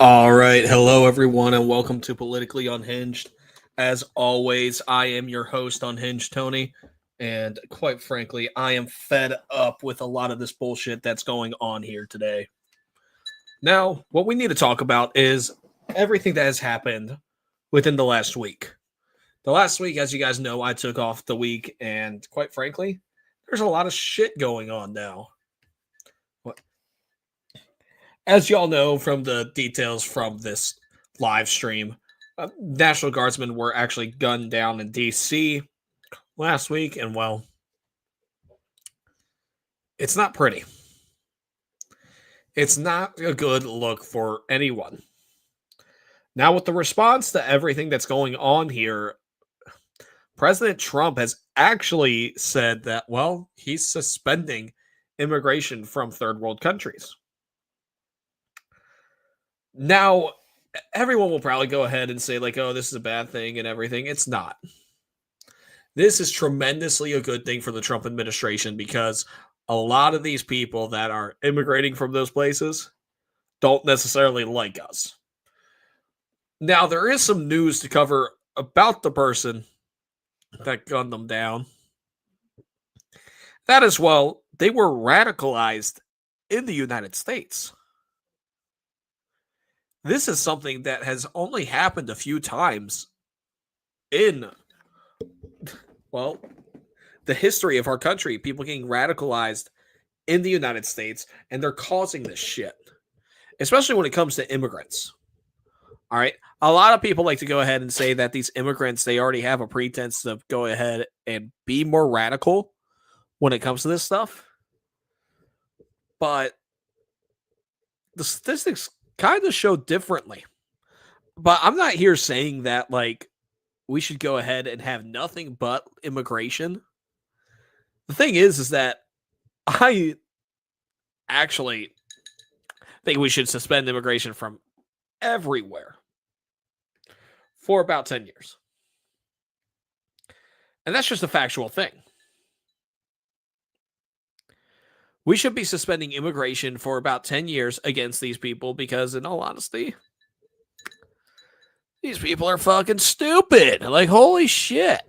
All right. Hello, everyone, and welcome to Politically Unhinged. As always, I am your host, Unhinged Tony. And quite frankly, I am fed up with a lot of this bullshit that's going on here today. Now, what we need to talk about is everything that has happened within the last week. The last week, as you guys know, I took off the week, and quite frankly, there's a lot of shit going on now. As y'all know from the details from this live stream, National Guardsmen were actually gunned down in D.C. last week, and well, it's not pretty. It's not a good look for anyone. Now, with the response to everything that's going on here, President Trump has actually said that, well, he's suspending immigration from third world countries. Now, everyone will probably go ahead and say, like, oh, this is a bad thing and everything. It's not. This is tremendously a good thing for the Trump administration because a lot of these people that are immigrating from those places don't necessarily like us. Now, there is some news to cover about the person that gunned them down. That as well, they were radicalized in the United States. This is something that has only happened a few times in, well, the history of our country. People getting radicalized in the United States, and they're causing this shit, especially when it comes to immigrants. All right. A lot of people like to go ahead and say that these immigrants, they already have a pretense to go ahead and be more radical when it comes to this stuff. But the statistics kind of show differently. But I'm not here saying that, like, we should go ahead and have nothing but immigration. The thing is that I actually think we should suspend immigration from everywhere for about 10 years. And that's just a factual thing. We should be suspending immigration for about 10 years against these people because, in all honesty, these people are fucking stupid. Like, holy shit.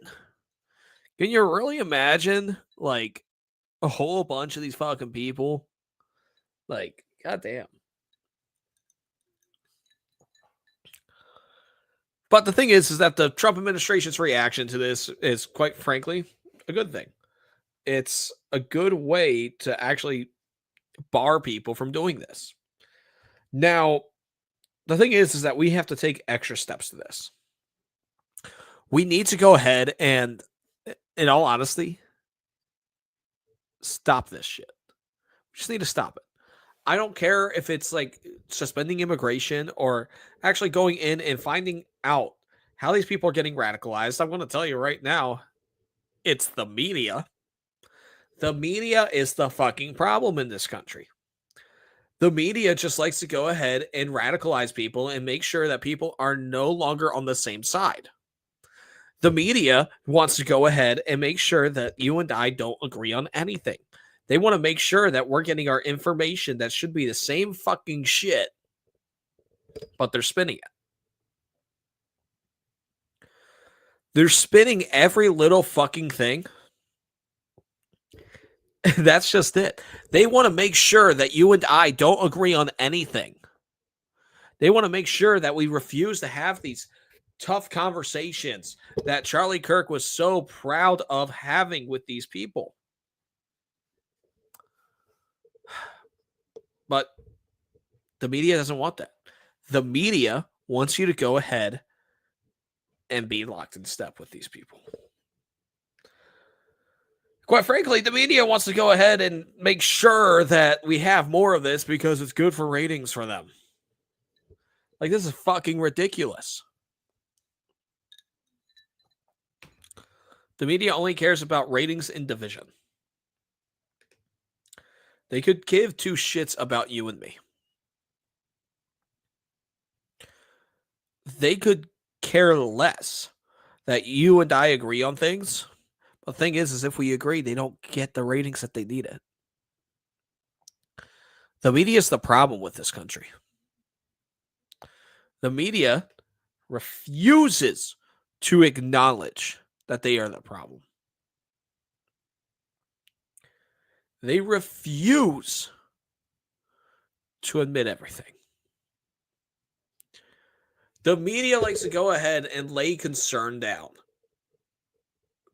Can you really imagine, like, a whole bunch of these fucking people? Like, goddamn. But the thing is that the Trump administration's reaction to this is, quite frankly, a good thing. It's a good way to actually bar people from doing this. Now, the thing is that we have to take extra steps to this. We need to go ahead and, in all honesty, stop this shit. We just need to stop it. I don't care if it's like suspending immigration or actually going in and finding out how these people are getting radicalized. I'm going to tell you right now, it's the media. The media is the fucking problem in this country. The media just likes to go ahead and radicalize people and make sure that people are no longer on the same side. The media wants to go ahead and make sure that you and I don't agree on anything. They want to make sure that we're getting our information that should be the same fucking shit, but they're spinning it. They're spinning every little fucking thing. That's just it. They want to make sure that you and I don't agree on anything. They want to make sure that we refuse to have these tough conversations that Charlie Kirk was so proud of having with these people. But the media doesn't want that. The media wants you to go ahead and be locked in step with these people. Quite frankly, the media wants to go ahead and make sure that we have more of this because it's good for ratings for them. Like, this is fucking ridiculous. The media only cares about ratings and division. They could give two shits about you and me. They could care less that you and I agree on things. The thing is if we agree, they don't get the ratings that they needed. The media is the problem with this country. The media refuses to acknowledge that they are the problem. They refuse to admit everything. The media likes to go ahead and lay concern down,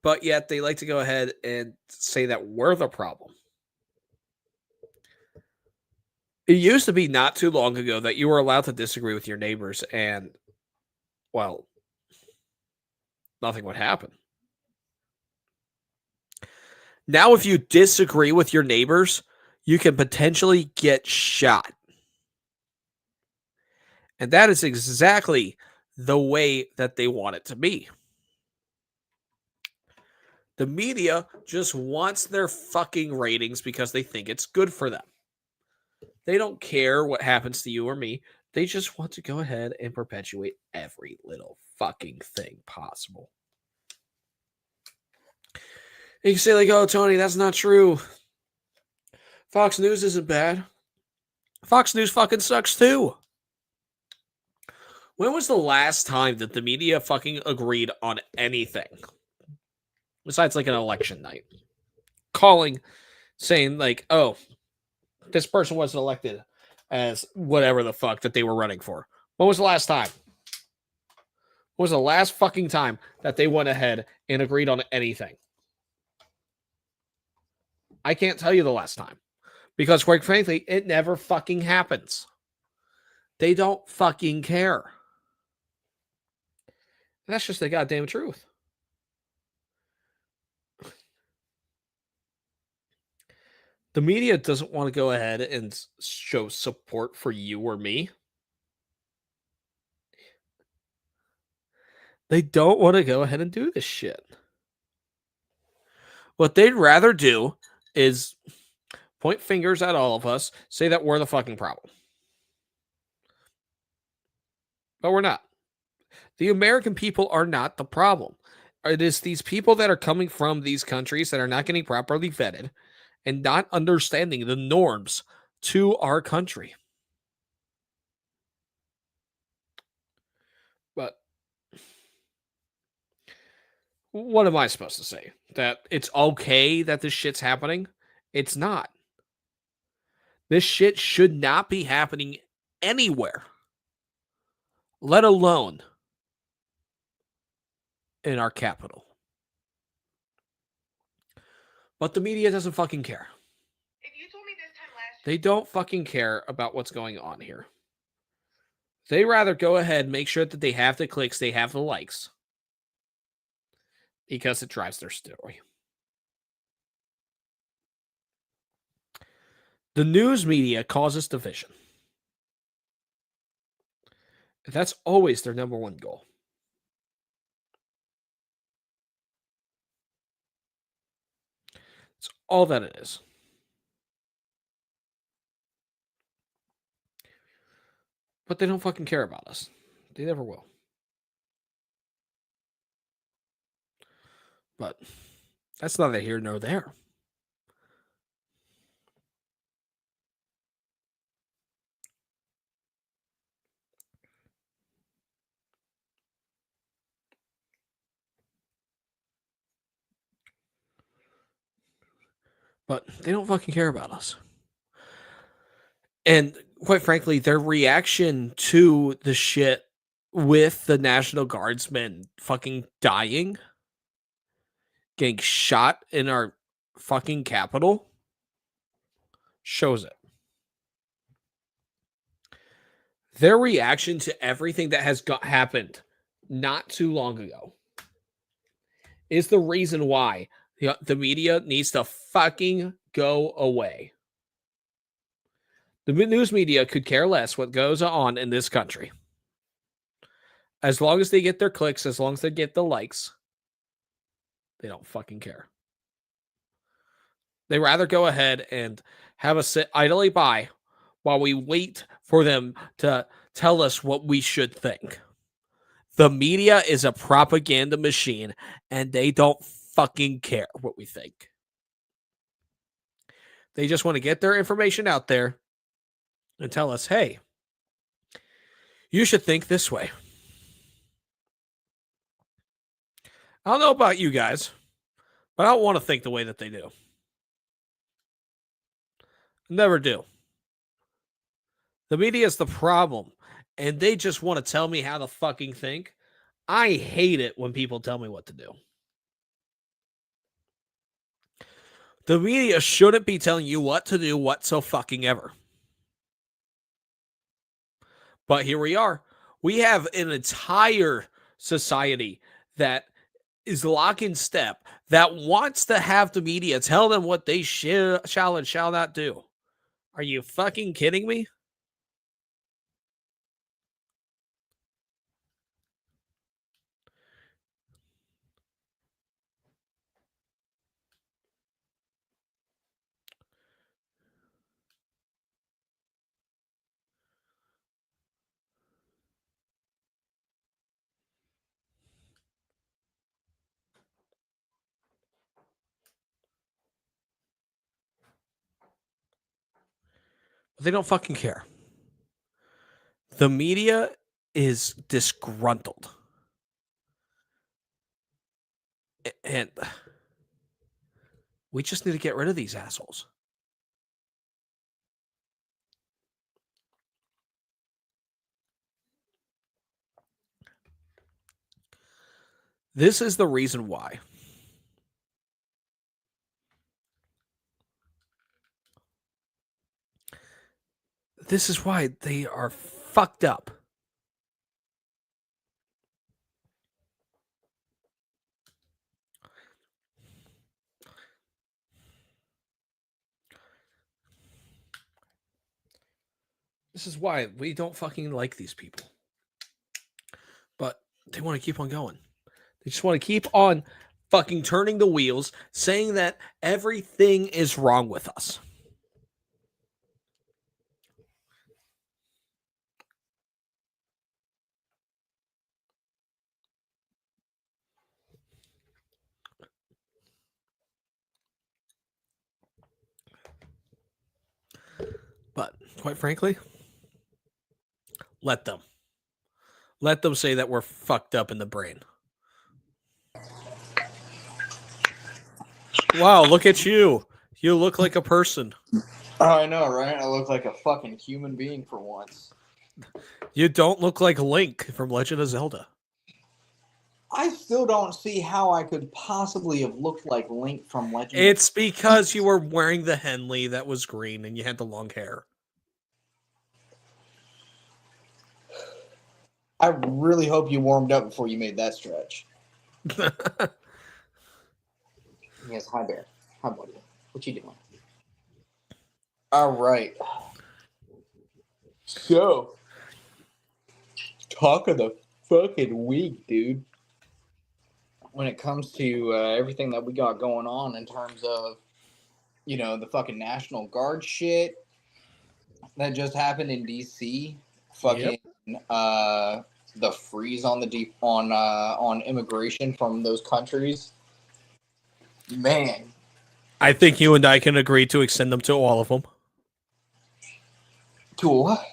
but yet they like to go ahead and say that we're the problem. It used to be not too long ago that you were allowed to disagree with your neighbors and, well, nothing would happen. Now, if you disagree with your neighbors, you can potentially get shot. And that is exactly the way that they want it to be. The media just wants their fucking ratings because they think it's good for them. They don't care what happens to you or me. They just want to go ahead and perpetuate every little fucking thing possible. And you can say, like, oh, Tony, that's not true. Fox News isn't bad. Fox News fucking sucks too. When was the last time that the media fucking agreed on anything? Besides, like, an election night. Calling, saying, like, oh, this person wasn't elected as whatever the fuck that they were running for. When was the last time? When was the last fucking time that they went ahead and agreed on anything? I can't tell you the last time. Because, quite frankly, it never fucking happens. They don't fucking care. And that's just the goddamn truth. The media doesn't want to go ahead and show support for you or me. They don't want to go ahead and do this shit. What they'd rather do is point fingers at all of us, say that we're the fucking problem. But we're not. The American people are not the problem. It is these people that are coming from these countries that are not getting properly vetted and not understanding the norms to our country. But what am I supposed to say? That it's okay that this shit's happening? It's not. This shit should not be happening anywhere, let alone in our capital. But the media doesn't fucking care. They don't fucking care about what's going on here. They rather go ahead and make sure that they have the clicks, they have the likes, because it drives their story. The news media causes division. That's always their number one goal. It's all that it is. But they don't fucking care about us. They never will. But that's neither here nor there. But they don't fucking care about us. And quite frankly, their reaction to the shit with the National Guardsmen fucking dying, getting shot in our fucking capital, shows it. Their reaction to everything that has happened not too long ago is the reason why the media needs to fucking go away. The news media could care less what goes on in this country. As long as they get their clicks, as long as they get the likes, they don't fucking care. They rather go ahead and have us sit idly by while we wait for them to tell us what we should think. The media is a propaganda machine, and they don't fucking care what we think. They just want to get their information out there and tell us, hey, You should think this way. I don't know about you guys, but I don't want to think the way that they do. Never do. The media is the problem, and they just want to tell me how to fucking think. I hate it when people tell me what to do. The media shouldn't be telling you what to do whatsoever. But here we are. We have an entire society that is lock in step that wants to have the media tell them what they shall and shall not do. Are you fucking kidding me? They don't fucking care. The media is disgruntled. And we just need to get rid of these assholes. This is the reason why. This is why they are fucked up. This is why we don't fucking like these people. But they want to keep on going. They just want to keep on fucking turning the wheels, saying that everything is wrong with us. But quite frankly, let them. Let them say that we're fucked up in the brain. Wow, look at you. You look like a person. Oh, I know, right? I look like a fucking human being for once. You don't look like Link from Legend of Zelda. I still don't see how I could possibly have looked like Link from Legend. It's because you were wearing the Henley that was green and you had the long hair. I really hope you warmed up before you made that stretch. Yes, hi Bear. Hi buddy. What you doing? All right. So, talk of the fucking week, dude. When it comes to everything that we got going on in terms of, the fucking National Guard shit that just happened in DC, fucking the freeze on on immigration from those countries. Man, I think you and I can agree to extend them to all of them. To what?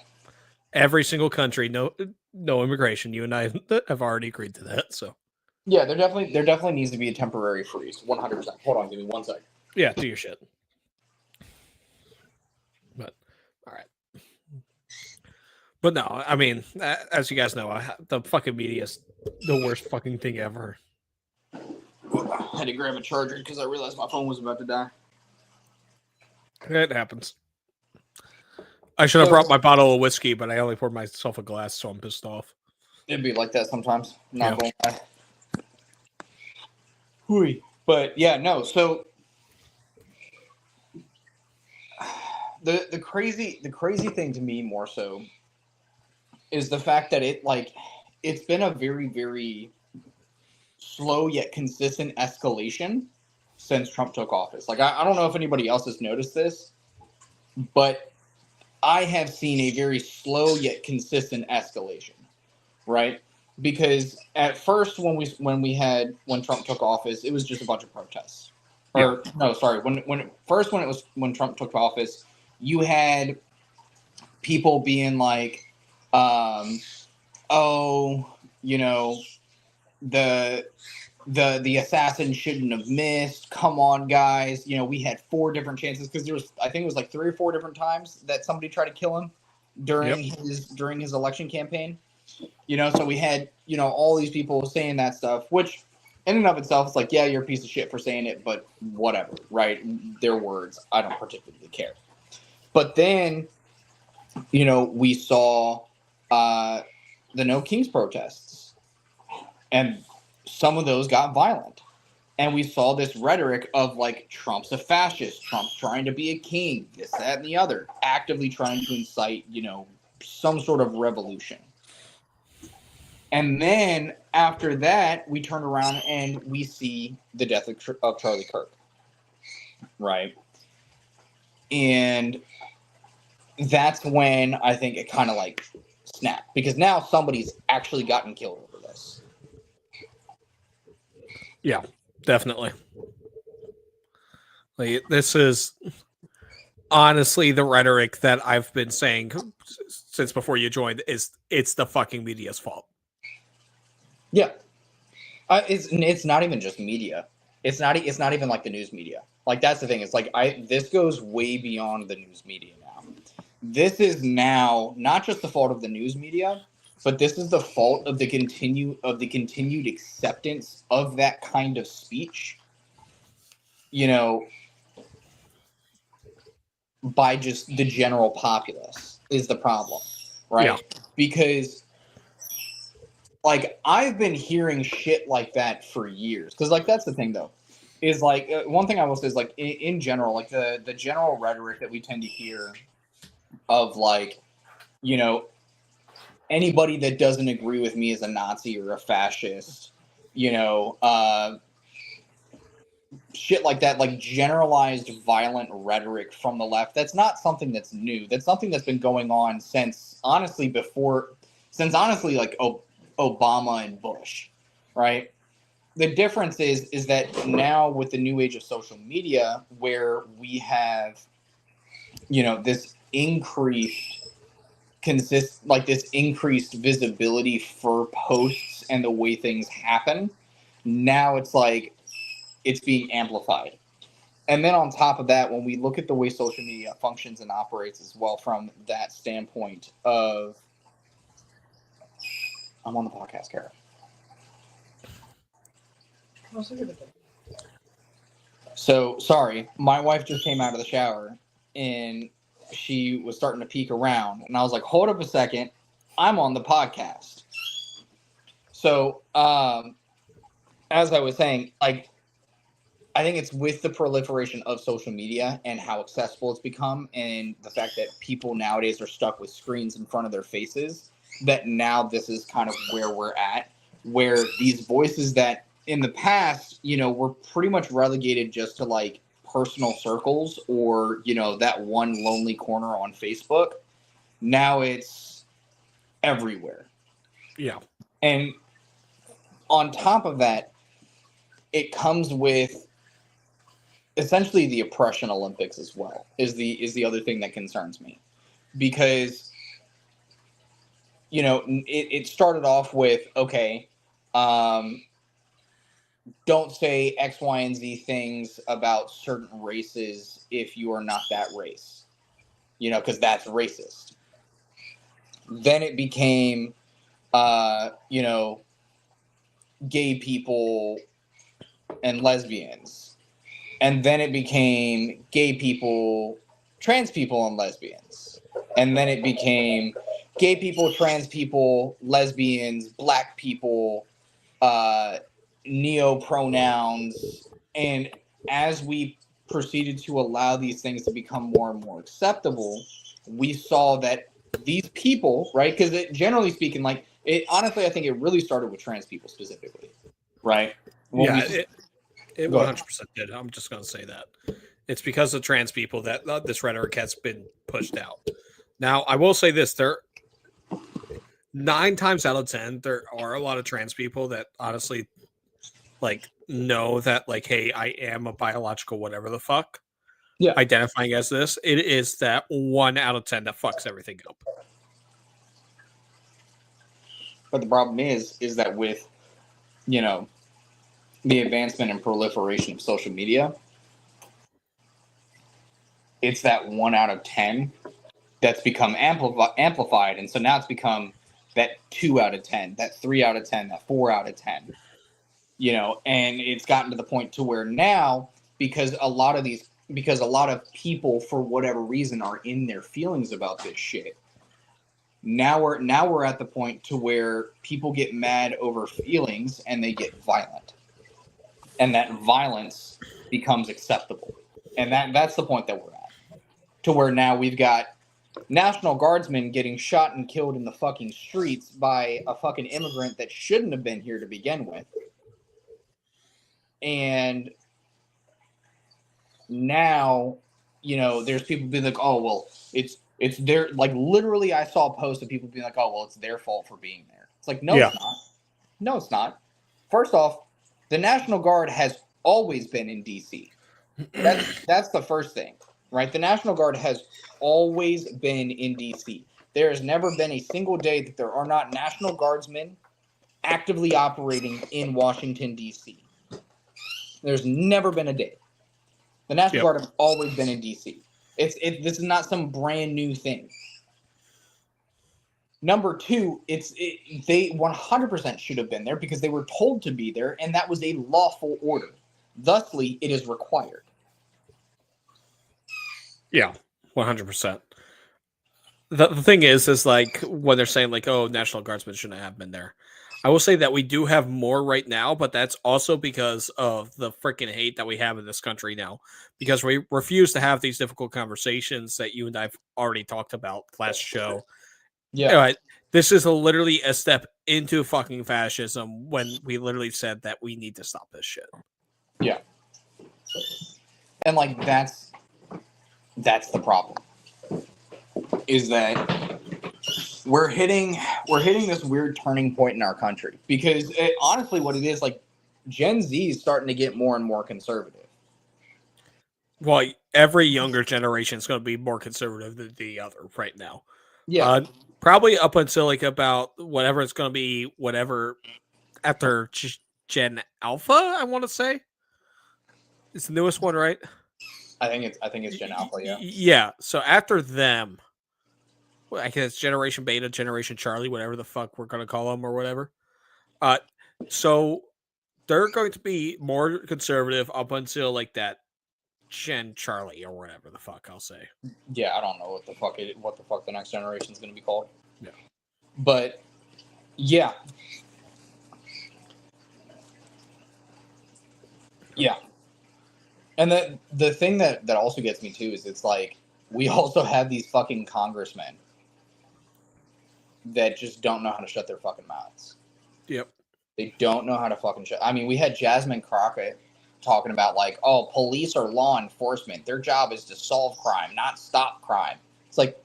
Every single country, no immigration. You and I have already agreed to that. So yeah, there definitely needs to be a temporary freeze. 100%. Hold on, give me 1 second. Yeah, do your shit. But all right. But no, I mean, as you guys know, the fucking media is the worst fucking thing ever. I had to grab a charger because I realized my phone was about to die. It happens. I should have brought my bottle of whiskey, but I only poured myself a glass, so I'm pissed off. It'd be like that sometimes. Not going to lie. But yeah, no. So the crazy thing to me more so is the fact that it's been a very, very slow yet consistent escalation since Trump took office. Like I don't know if anybody else has noticed this, but I have seen a very slow yet consistent escalation, right? Because at first, when Trump took office, it was just a bunch of protests. Or no, sorry, when Trump took office, you had people being like, oh, you know, the the assassin shouldn't have missed. Come on, guys. You know, we had 4 different chances because there was, I think it was like 3 or 4 different times that somebody tried to kill him Yep. during his election campaign. You know, so we had, you know, all these people saying that stuff, which in and of itself is like, yeah, you're a piece of shit for saying it, but whatever, right? Their words. I don't particularly care. But then, you know, we saw uh, the No Kings protests, and some of those got violent. And we saw this rhetoric of like Trump's a fascist, Trump's trying to be a king, this, that, and the other, actively trying to incite, you know, some sort of revolution. And then after that, we turn around and we see the death of Charlie Kirk, right? And that's when I think it kind of like snapped, because now somebody's actually gotten killed over this. Yeah, definitely. Like, this is honestly the rhetoric that I've been saying since before you joined is it's the fucking media's fault. Yeah, it's not even just media. It's not even like the news media. Like, that's the thing. It's like this goes way beyond the news media now. This is now not just the fault of the news media, but this is the fault of the continued acceptance of that kind of speech. You know, by just the general populace is the problem, right? Yeah. Because like I've been hearing shit like that for years. Because like that's the thing though, is like one thing I will say is like in general, like the general rhetoric that we tend to hear of like, you know, anybody that doesn't agree with me is a Nazi or a fascist, you know, shit like that, like generalized violent rhetoric from the left. That's not something that's new. That's something that's been going on since honestly like Obama and Bush, right? The difference is that now with the new age of social media, where we have, you know, this increased visibility for posts and the way things happen, now it's like it's being amplified. And then on top of that, when we look at the way social media functions and operates as well, from that standpoint of, I'm on the podcast, Kara. So sorry, my wife just came out of the shower and she was starting to peek around, and I was like, hold up a second, I'm on the podcast. So as I was saying, like, I think it's with the proliferation of social media and how accessible it's become, and the fact that people nowadays are stuck with screens in front of their faces, that now this is kind of where we're at, where these voices that in the past, you know, were pretty much relegated just to like personal circles or, you know, that one lonely corner on Facebook. Now it's everywhere. Yeah. And on top of that, it comes with essentially the oppression Olympics as well, is the other thing that concerns me, because, you know, it started off with, okay, don't say X, Y, and Z things about certain races if you are not that race, you know, because that's racist. Then it became, you know, gay people and lesbians. And then it became gay people, trans people, and lesbians. And then it became gay people, trans people, lesbians, black people, neo pronouns. And as we proceeded to allow these things to become more and more acceptable, we saw that these people, right? Because generally speaking, like, it honestly, I think it really started with trans people specifically, right? When Yeah, we it Go ahead. 100% did. I'm just going to say that. It's because of trans people that this rhetoric has been pushed out. Now, I will say this: there 9 times out of 10, there are a lot of trans people that honestly like know that, like, hey, I am a biological whatever the fuck, Yeah. identifying as this. It is that 1 out of 10 that fucks everything up. But the problem is that with, you know, the advancement and proliferation of social media, it's that 1 out of 10 that's become amplified. And so now it's become that 2 out of 10, that 3 out of 10, that 4 out of 10, you know, and it's gotten to the point to where now, because a lot of people, for whatever reason, are in their feelings about this shit. Now we're at the point to where people get mad over feelings and they get violent, and that violence becomes acceptable, and that's the point that we're at, to where now we've got National Guardsmen getting shot and killed in the fucking streets by a fucking immigrant that shouldn't have been here to begin with. And now, you know, there's people being like, oh, well, it's their, like, literally I saw a post of people being like, oh, well, it's their fault for being there. It's like, no, Yeah. it's not. No, it's not. First off, the National Guard has always been in DC. That's the first thing, right? The National Guard has always been in DC. There has never been a single day that there are not National Guardsmen actively operating in Washington, D.C. There's never been a day. The National Guard have always been in D.C. This is not some brand new thing. Number two, they 100% should have been there because they were told to be there, and that was a lawful order. Thusly, it is required. Yeah, 100%. The thing is like when they're saying like, oh, National Guardsmen shouldn't have been there. I will say that we do have more right now, but that's also because of the freaking hate that we have in this country now. Because we refuse to have these difficult conversations that you and I've already talked about last show. Yeah. This is literally a step into fucking fascism when we literally said that we need to stop this shit. Yeah. And like that's the problem. Is that we're hitting this weird turning point in our country, because honestly what it is, like, Gen Z is starting to get more and more conservative. Well, every younger generation is going to be more conservative than the other right now. Yeah. Probably up until like about whatever it's going to be, whatever after Gen Alpha, I want to say. It's the newest one, right? I think it's Gen Alpha, yeah. Yeah. So after them, well, I guess Generation Beta, Generation Charlie, whatever the fuck we're going to call them or whatever. So they're going to be more conservative up until like that Gen Charlie or whatever the fuck I'll say. Yeah, I don't know what the fuck the next generation is going to be called. Yeah. But yeah. Yeah. And the thing that also gets me too is it's like we also have these fucking congressmen that just don't know how to shut their fucking mouths. Yep. They don't know how to fucking shut. I mean, we had Jasmine Crockett talking about like, oh, police are law enforcement. Their job is to solve crime, not stop crime. It's like,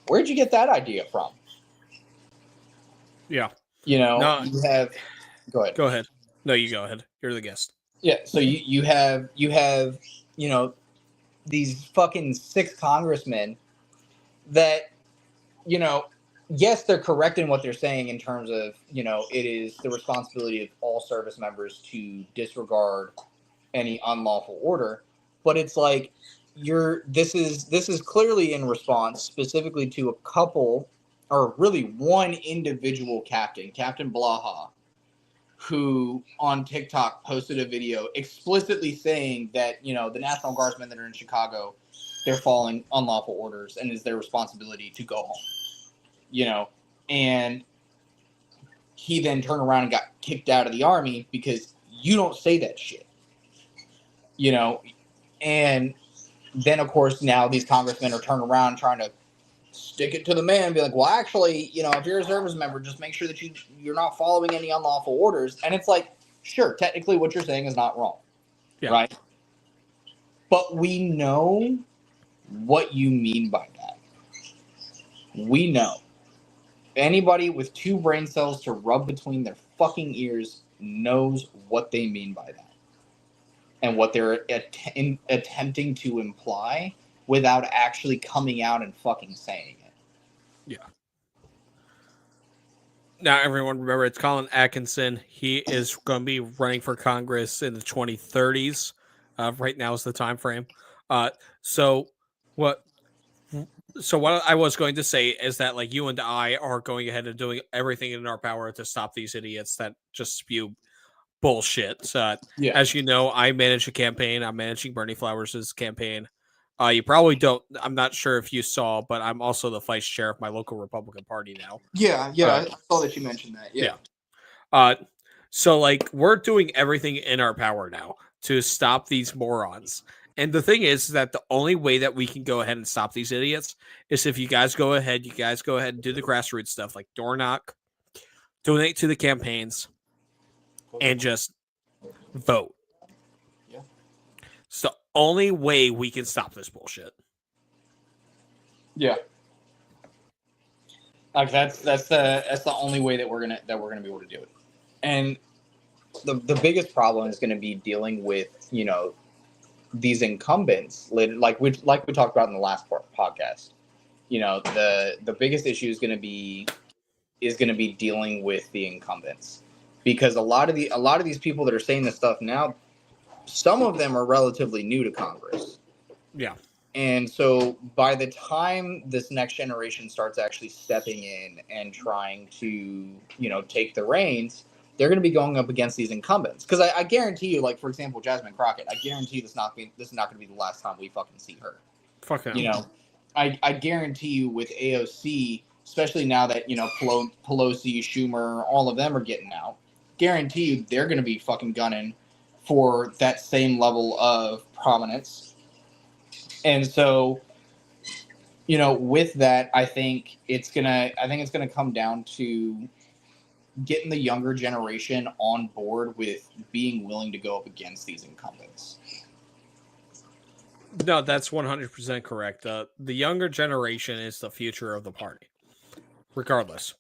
where'd you get that idea from? Yeah. You know, no, you have. Go ahead. Go ahead. No, you go ahead. You're the guest. Yeah. So you have you know, these fucking 6 congressmen that, you know, yes, they're correct in what they're saying in terms of, you know, it is the responsibility of all service members to disregard any unlawful order, but it's like this is clearly in response specifically to a couple, or really one individual captain, Captain Blaha, who on TikTok posted a video explicitly saying that, you know, the National Guardsmen that are in Chicago, they're following unlawful orders and it's their responsibility to go home. You know, and he then turned around and got kicked out of the army because you don't say that shit. You know, and then of course now these congressmen are turning around trying to stick it to the man and be like, well, actually, you know, if you're a service member, just make sure that you're not following any unlawful orders. And it's like, sure, technically what you're saying is not wrong. Yeah. Right? But we know what you mean by that. We know. Anybody with 2 brain cells to rub between their fucking ears knows what they mean by that. And what they're attempting to imply without actually coming out and fucking saying it. Yeah. Now, everyone remember it's Colin Atkinson. He is going to be running for Congress in the 2030s. Right now is the time frame. Uh, so what? So what I was going to say is that like you and I are going ahead and doing everything in our power to stop these idiots that just spew bullshit. Yeah. As you know, I manage a campaign. I'm managing Bernie Flowers' campaign. You probably don't. I'm not sure if you saw, but I'm also the vice chair of my local Republican Party now. Yeah, Uh, I saw that you mentioned that. Yeah. yeah. Uh, so like we're doing everything in our power now to stop these morons. And the thing is that the only way that we can go ahead and stop these idiots is if you guys go ahead and do the grassroots stuff like door knock, donate to the campaigns, and just vote. Yeah. It's the only way we can stop this bullshit. Yeah. Like that's the only way that we're gonna be able to do it. And the biggest problem is gonna be dealing with, these incumbents, like we talked about in the last podcast. The biggest issue is gonna be dealing with the incumbents, because a lot of these people that are saying this stuff now, some of them are relatively new to Congress. Yeah. And so by the time this next generation starts actually stepping in and trying to, take the reins, they're going to be going up against these incumbents. Because I guarantee you, like, for example, Jasmine Crockett, I guarantee this is not going to be the last time we fucking see her. Fuck him. I guarantee you with AOC, especially now that, Pelosi, Schumer, all of them are getting out, guarantee you they're going to be fucking gunning for that same level of prominence. And so, with that, I think it's gonna come down to getting the younger generation on board with being willing to go up against these incumbents. No, that's 100% correct. The younger generation is the future of the party, regardless.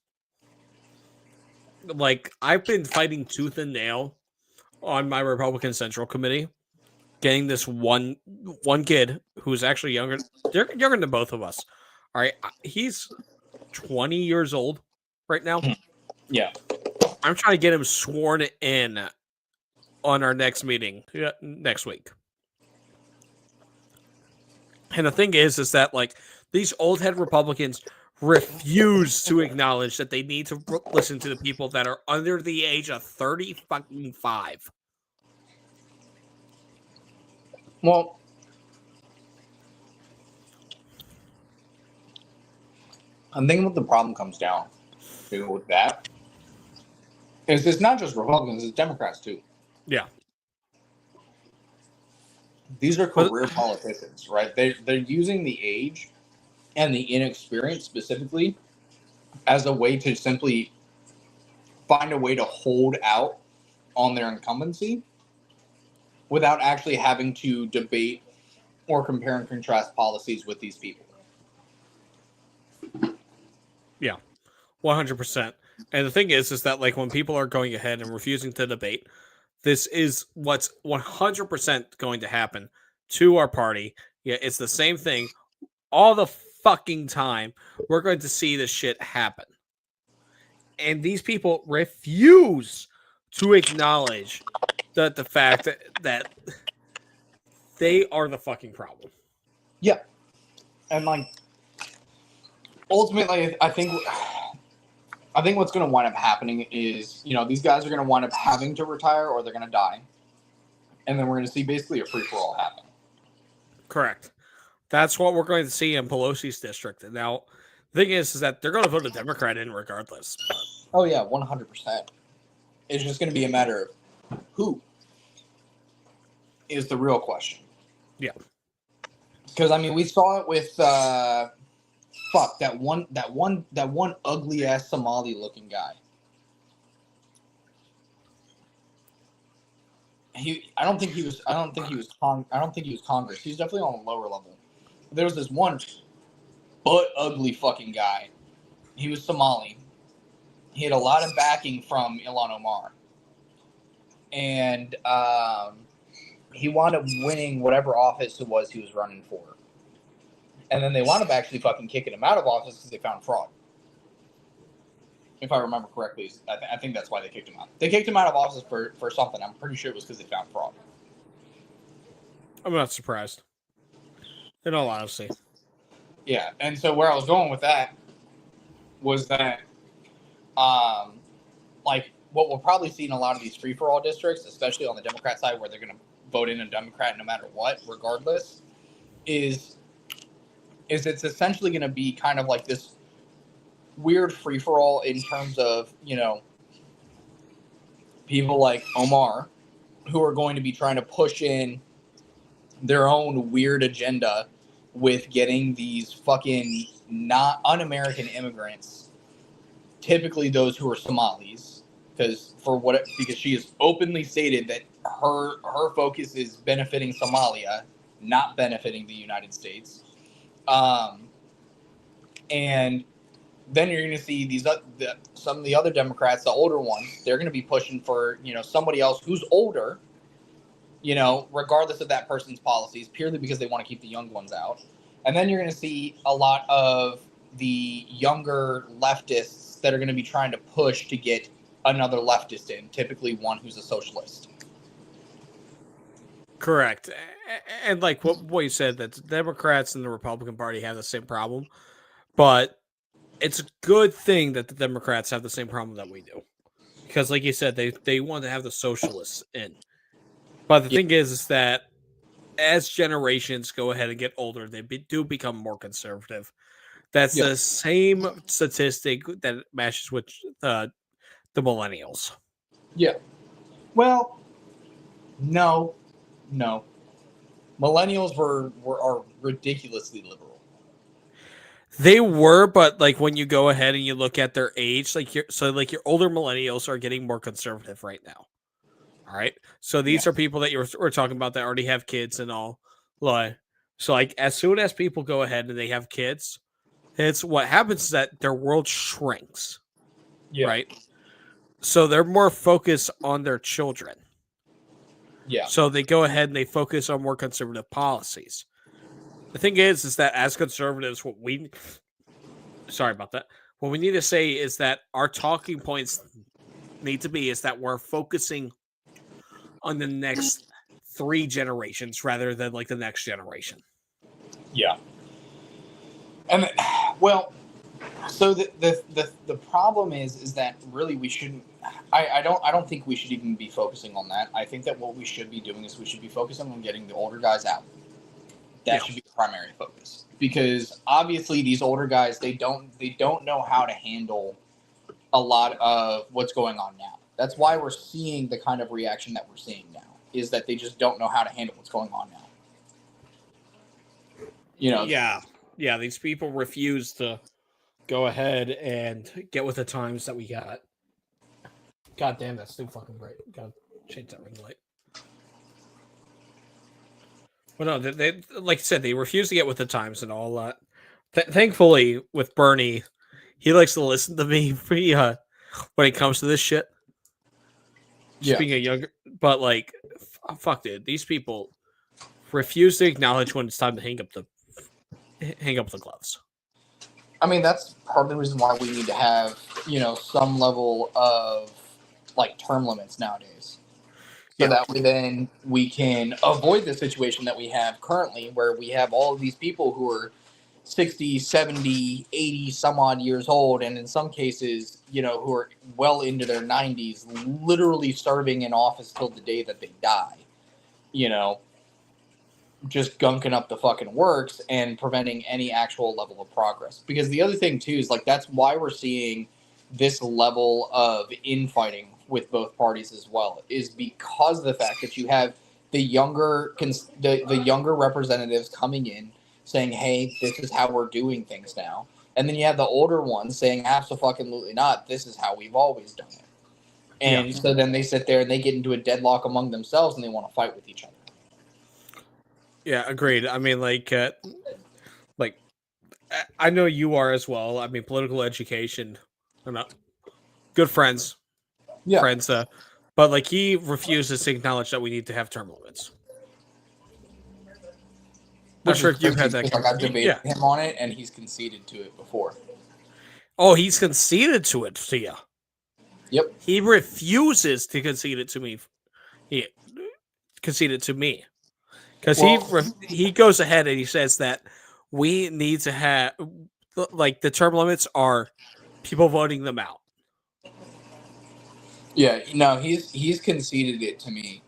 Like, I've been fighting tooth and nail on my Republican Central Committee, getting this one kid who's actually younger. They're younger than both of us. All right, he's 20 years old right now. Yeah. I'm trying to get him sworn in on our next meeting next week. And the thing is that like these old head Republicans refuse to acknowledge that they need to listen to the people that are under the age of 35. Well, I'm thinking what the problem comes down to with that is it's not just Republicans, it's Democrats too. Yeah. These are career politicians, right? They're using the age and the inexperience specifically as a way to simply find a way to hold out on their incumbency without actually having to debate or compare and contrast policies with these people. Yeah. 100%. And the thing is that like when people are going ahead and refusing to debate, this is what's 100% going to happen to our party. Yeah, it's the same thing all the fucking time. We're going to see this shit happen. And these people refuse to acknowledge the fact that they are the fucking problem. Yeah. And like ultimately I think what's going to wind up happening is, these guys are going to wind up having to retire or they're going to die. And then we're going to see basically a free-for-all happen. Correct. That's what we're going to see in Pelosi's district. And now, the thing is that they're going to vote a Democrat in regardless. But... Oh, yeah, 100%. It's just going to be a matter of who is the real question. Yeah. Because, I mean, we saw it with, that one ugly-ass Somali-looking guy. I don't think he was Congress. He's definitely on the lower level. There was this one but ugly fucking guy. He was Somali. He had a lot of backing from Ilhan Omar. And he wound up winning whatever office it was he was running for. And then they wound up actually fucking kicking him out of office because they found fraud. if I remember correctly. I think that's why they kicked him out. They kicked him out of office for something. I'm pretty sure it was because they found fraud. I'm not surprised. In all honesty. Yeah, and so where I was going with that was that, um, like what we'll probably see in a lot of these free for all districts, especially on the Democrat side, where they're going to vote in a Democrat no matter what, regardless, is it's essentially going to be kind of like this weird free for all in terms of, people like Omar, who are going to be trying to push in their own weird agenda with getting these fucking not un-American immigrants, typically those who are Somalis, because she has openly stated that her focus is benefiting Somalia, not benefiting the United States. And then you're going to see some of the other Democrats, the older ones, they're going to be pushing for somebody else who's older, regardless of that person's policies, purely because they want to keep the young ones out. And then you're going to see a lot of the younger leftists that are going to be trying to push to get another leftist in, typically one who's a socialist. Correct. And like what you said, that the Democrats and the Republican Party have the same problem, but it's a good thing that the Democrats have the same problem that we do. Because like you said, they want to have the socialists in. But the Yeah. thing is that as generations go ahead and get older, do become more conservative. That's Yeah. the same statistic that matches with the millennials. Yeah. Well, no. Millennials are ridiculously liberal. They were, but like when you go ahead and you look at their age, like your older millennials are getting more conservative right now. All right, so Yeah. these are people that we're talking about that already have kids and all. Like, so like as soon as people go ahead and they have kids, it's what happens is that their world shrinks, Yeah. right? So they're more focused on their children. Yeah. So they go ahead and they focus on more conservative policies. The thing is that as conservatives, sorry about that. What we need to say is that our talking points need to be is that we're focusing on the next 3 generations rather than like the next generation. Yeah. And well, so the problem is that really we shouldn't. I don't think we should even be focusing on that. I think that what we should be doing is we should be focusing on getting the older guys out. That should be the primary focus, because obviously these older guys they don't know how to handle a lot of what's going on now. That's why we're seeing the kind of reaction that we're seeing now, is that they just don't know how to handle what's going on now. Yeah, these people refuse to go ahead and get with the times that we got. God damn, that's too fucking bright. Gotta change that ring light. Well, no, they like I said, they refuse to get with the times and all that. Thankfully, with Bernie, he likes to listen to me when it comes to this shit. Just being a younger, but like, fuck, dude, these people refuse to acknowledge when it's time to hang up the gloves. I mean, that's part of the reason why we need to have, some level of like term limits nowadays. So that way then we can avoid the situation that we have currently, where we have all of these people who are 60, 70, 80 some odd years old, and in some cases, who are well into their 90s, literally serving in office till the day that they die. Just gunking up the fucking works and preventing any actual level of progress. Because the other thing too is like that's why we're seeing this level of infighting with both parties as well, is because of the fact that you have the younger the younger representatives coming in saying, "Hey, this is how we're doing things now," and then you have the older ones saying, "Absolutely not. This is how we've always done it." And so then they sit there and they get into a deadlock among themselves and they want to fight with each other. Yeah, agreed. I mean, like I know you are as well. I mean, political education. I'm not good friends, Yeah. friends. But like he refuses to acknowledge that we need to have term limits. Not Which sure is if you've had crazy that. because like I've debated Yeah, him on it and he's conceded to it before. Oh, he's conceded to it to you. Yep. He refuses to concede it to me. He conceded to me because Well, he goes ahead and he says that we need to have like the term limits are people voting them out. yeah, no, he's conceded it to me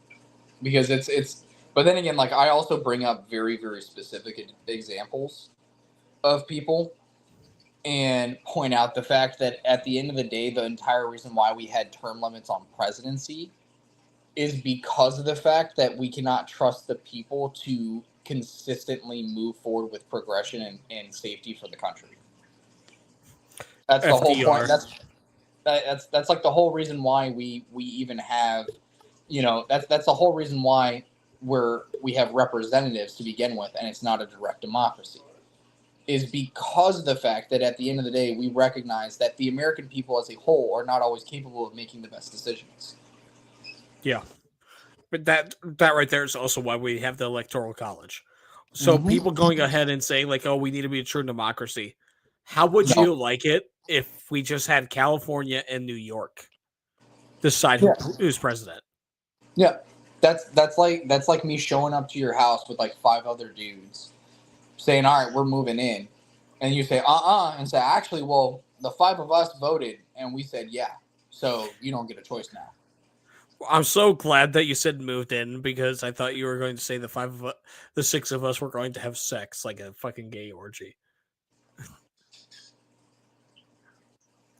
because it's. But then again, like I also bring up very very specific examples of people and point out the fact that at the end of the day, the entire reason why we had term limits on presidency is because of the fact that we cannot trust the people to consistently move forward with progression and safety for the country. That's the whole point. FDR. That's like the whole reason why we even have, that's the whole reason why we have representatives to begin with, and it's not a direct democracy. Is because of the fact that at the end of the day, we recognize that the American people as a whole are not always capable of making the best decisions. Yeah, but that right there is also why we have the electoral college. So Mm-hmm. people going ahead and saying like, "Oh, we need to be a true democracy." How would No. you like it if we just had California and New York decide Yeah. who's president? Yeah. That's like me showing up to your house with like five other dudes saying, "All right, we're moving in," and you say, and say, "Actually, well, the five of us voted, and we said yeah, so you don't get a choice now." I'm so glad that you said moved in because I thought you were going to say the six of us were going to have sex like a fucking gay orgy.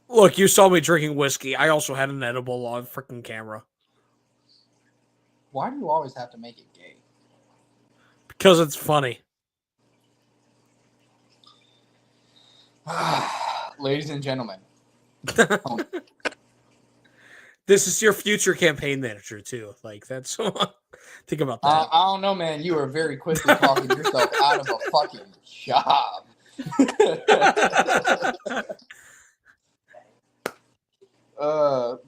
Look, you saw me drinking whiskey. I also had an edible on freaking camera Why do you always have to make it gay? because it's funny. Ladies and gentlemen, This is your future campaign manager too. Like that's think about that. I don't know, man. You are very quickly talking yourself out of a fucking job.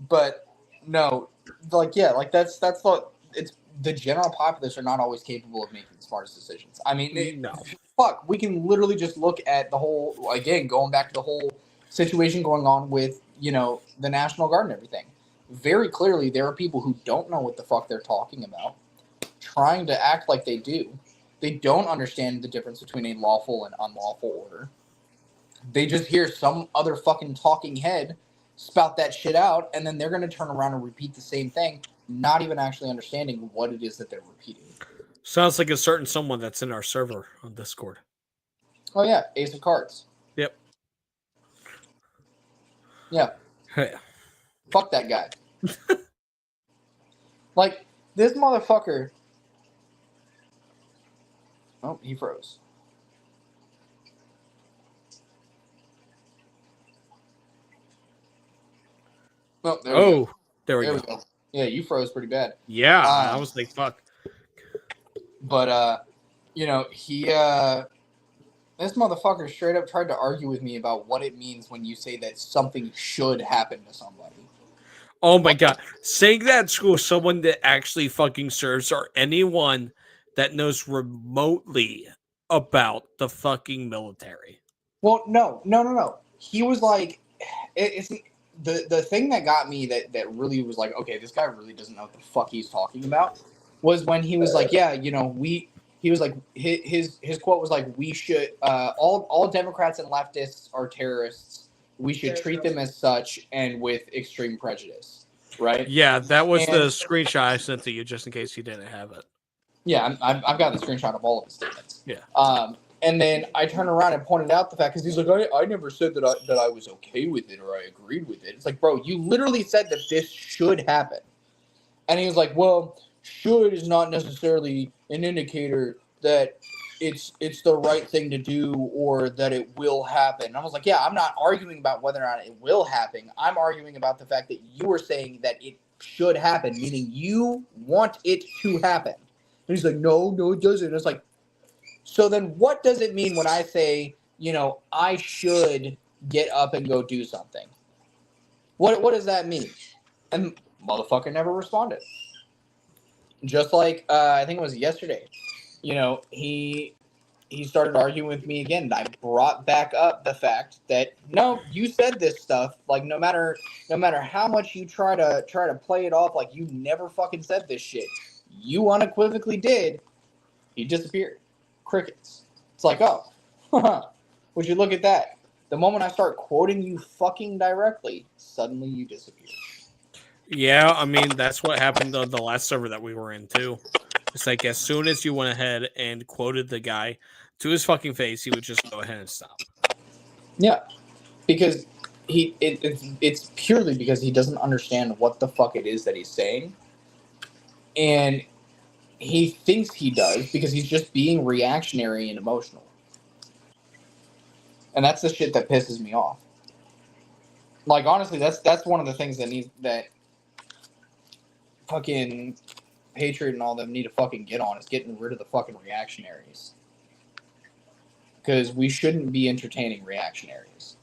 But no, like yeah, like that's what it's. The general populace are not always capable of making the smartest decisions. I mean, No. fuck, we can literally just look at the whole, again, going back to the whole situation going on with the National Guard and everything. Very clearly, there are people who don't know what the fuck they're talking about, trying to act like they do. They don't understand the difference between a lawful and unlawful order. They just hear some other fucking talking head spout that shit out, and then they're going to turn around and repeat the same thing, not even actually understanding what it is that they're repeating. Sounds like a certain someone that's in our server on Discord. Oh yeah, Ace of Cards. Yep. Yeah. Hey. Fuck that guy. Like, this motherfucker. Oh, he froze. Oh, there we go. Oh, there we There go. we go. Yeah, you froze pretty bad. Yeah, I was like, fuck. But he this motherfucker straight up tried to argue with me about what it means when you say that something should happen to somebody. Oh my god. Saying that to someone that actually fucking serves or anyone that knows remotely about the fucking military. Well, no. He was like, it's the thing that got me that really was like, okay, this guy really doesn't know what the fuck he's talking about. Was when he was like, yeah, he was like, his quote was like, we should all Democrats and leftists are terrorists. We should treat them as such and with extreme prejudice, right? Yeah, that was the screenshot I sent to you just in case you didn't have it. Yeah, I've got the screenshot of all of his statements. Yeah. And then I turned around and pointed out the fact because he's like, I never said that I was okay with it or I agreed with it. It's like, bro, you literally said that this should happen. And he was like, well, should is not necessarily an indicator that it's the right thing to do or that it will happen. And I was like, yeah, I'm not arguing about whether or not it will happen. I'm arguing about the fact that you were saying that it should happen, meaning you want it to happen. And he's like, no, it doesn't. And it's like, so then what does it mean when I say, I should get up and go do something? What does that mean? And motherfucker never responded. Just like I think it was yesterday. He he started arguing with me again, and I brought back up the fact that no, you said this stuff. Like no matter how much you try to play it off, like you never fucking said this shit. You unequivocally did. He disappeared. Crickets. It's like, oh, would you look at that? The moment I start quoting you fucking directly, suddenly you disappear. Yeah, I mean that's what happened on the last server that we were in too. It's like as soon as you went ahead and quoted the guy to his fucking face, he would just go ahead and stop. Yeah, because it's purely because he doesn't understand what the fuck it is that he's saying, and he thinks he does because he's just being reactionary and emotional, and that's the shit that pisses me off. Like honestly, that's one of the things that fucking Patriot and all them need to fucking get on is getting rid of the fucking reactionaries. Because we shouldn't be entertaining reactionaries.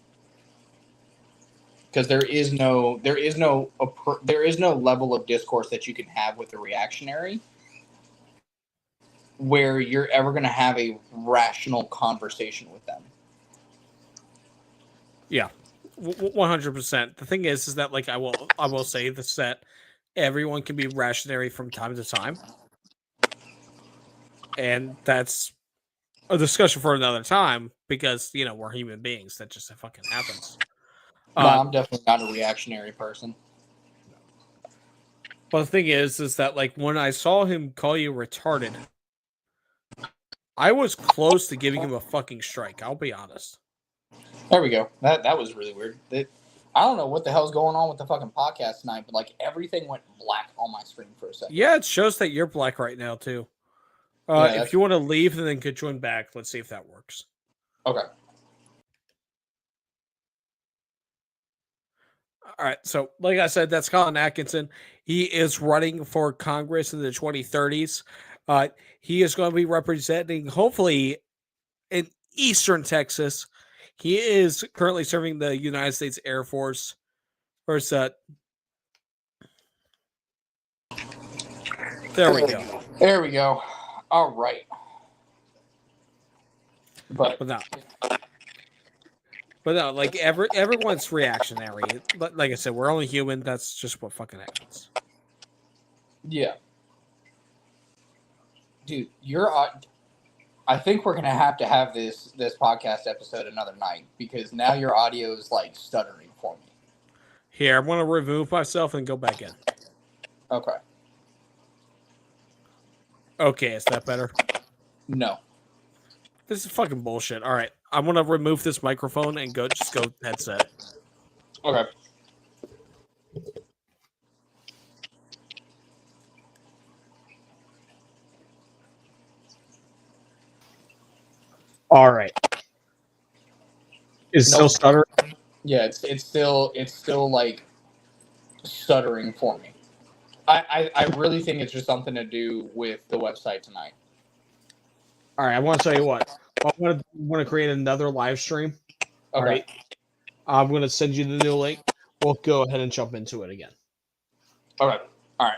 Because there is no level of discourse that you can have with a reactionary where you're ever going to have a rational conversation with them. Yeah, 100%. The thing is that like I will say this that everyone can be reactionary from time to time, and that's a discussion for another time because we're human beings. That just fucking happens. No, I'm definitely not a reactionary person. But the thing is that like when I saw him call you retarded, I was close to giving him a fucking strike. I'll be honest. There we go. That was really weird. I don't know what the hell's going on with the fucking podcast tonight, but like everything went black on my screen for a second. Yeah, it shows that you're black right now too. If you want to leave and then could join back, let's see if that works. Okay. All right. So, like I said, that's Colin Atkinson. He is running for Congress in the 2030s. He is going to be representing, hopefully, in Eastern Texas. He is currently serving the United States Air Force. Where's that? There we go. There we go. All right. But no, like everyone's reactionary. Like I said, we're only human. That's just what fucking happens. Yeah. Dude, I think we're gonna have this podcast episode another night because now your audio is like stuttering for me. Here, I'm gonna remove myself and go back in. Okay. Okay, is that better? No. This is fucking bullshit. All right, I'm gonna remove this microphone and go headset. Okay. All right. Is still stuttering? Yeah, it's still like stuttering for me. I really think it's just something to do with the website tonight. All right, I want to tell you what. I want to create another live stream. Okay. All right. I'm going to send you the new link. We'll go ahead and jump into it again. Okay. All right.